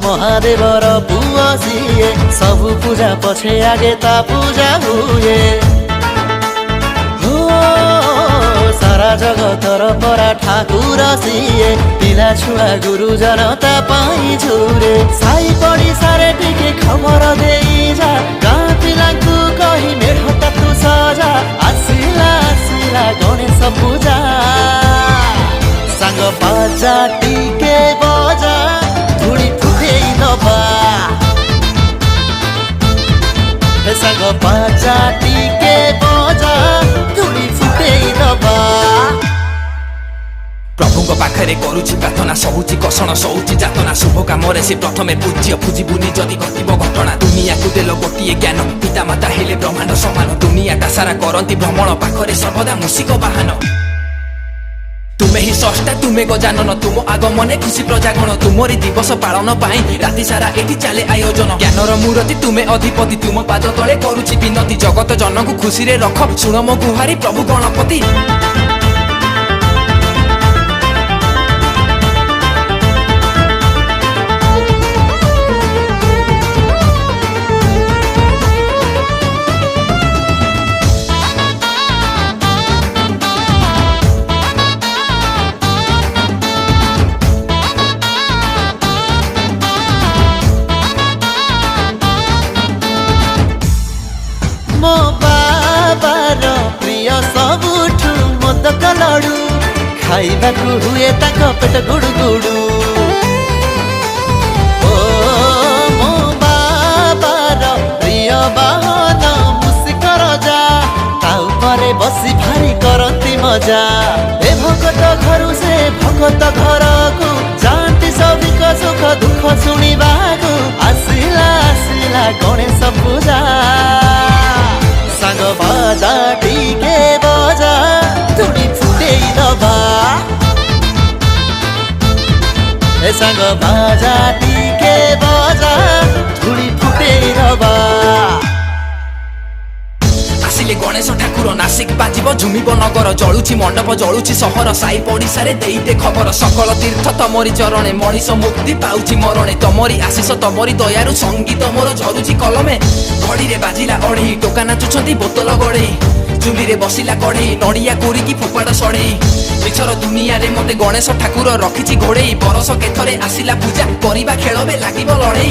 महादेवर पुआ सिए सबु पूजा पछे आगे ता पूजा हुए हो सारा जगतर परा ठाकुर सिए पिला छुआ गुरुजन ता पाई झुरे साई पडिसारे टिके खबर देई जा गाँ पिलांकु कहि मेढता तु सजा आसिला आसिला गणेश पूजा सांग बाजा टिके बजा धुड़ी फुटेई दबा हे सांग बाजा टिके बजा धुड़ी फुटेई दबा प्रभुଙ୍କ ପାଖରେ କରୁଛି ପ୍ରାର୍ଥନା ସହୁଛି କଷଣ ସହୁଛି ଯାତନା ଶୁଭ କାମରେ ସେ ପ୍ରଥମେ ପୂଜ୍ୟ ପୂଜିବୁନି ଯଦି ଘଟିବ ଘଟଣା ଦୁନିଆକୁ ଦେଲ ଗୋଟିଏ ଜ୍ଞାନ ପିତା ମାତା ହେଲେ ବ୍ରହ୍ମାଣ୍ଡ ସମାନ ଦୁନିଆଟା ସାରା କରନ୍ତି ଭ୍ରମଣ ପାଖରେ ସର୍ବଦା ମୂଷିକ ବାହନ तुमे ही सष्टा तुमे गजानन तुम आगमने खुशी प्रजागण तुमरी दिवस पालन पाई राति सारा एठी चले आयोजन ज्ञानर मूर्ति तुमे अधिपति तुम पाद तले करूछि विनती जगत जनकु खुशी रे रख सुण मो गुहारी प्रभु गणपति मो बाबार प्रिय सबुठु मोदक लडु खाइबाकु हुए ताक पेट गुडु गुडु ओ मो बाबार प्रिय बाहन मुसिक रजा ता उपरे बसी भारी करती मजा ए भगत घरु से भगत घरकु जान्ति सबिक सुख दुख सुनिबाकु आसिला आसिला गणेश पूजा सांग बाजा टिके बजा धुड़ी फुटेई दबा ए सांग बाजा टिके बजा धुड़ी फुटेई दबा आसिले गणेश ठाकुर नासिक बाजिब झुमिब नगर जलुछि मंडप जलुछि सहर साई पडिसारे देई दे खबर सकल तीर्थ तमरी चरणे मनीष मुक्ति पाउछि मरणे तमरी आशीष तमरी दयारु संगीत मोर झरुछि कलमे घड़ी रे बाजिला अढ़ी टोका नाचुछंती बोतल गड़े चुली रे बसिला कढ़े नड़िया कोरिकी फोपाड़ सड़े मिछर दुनिया रे मते गणेश ठाकुर रखिछि घोड़े बरस केथरे आसिला पूजा करिबा खेलबे लागिब लड़े।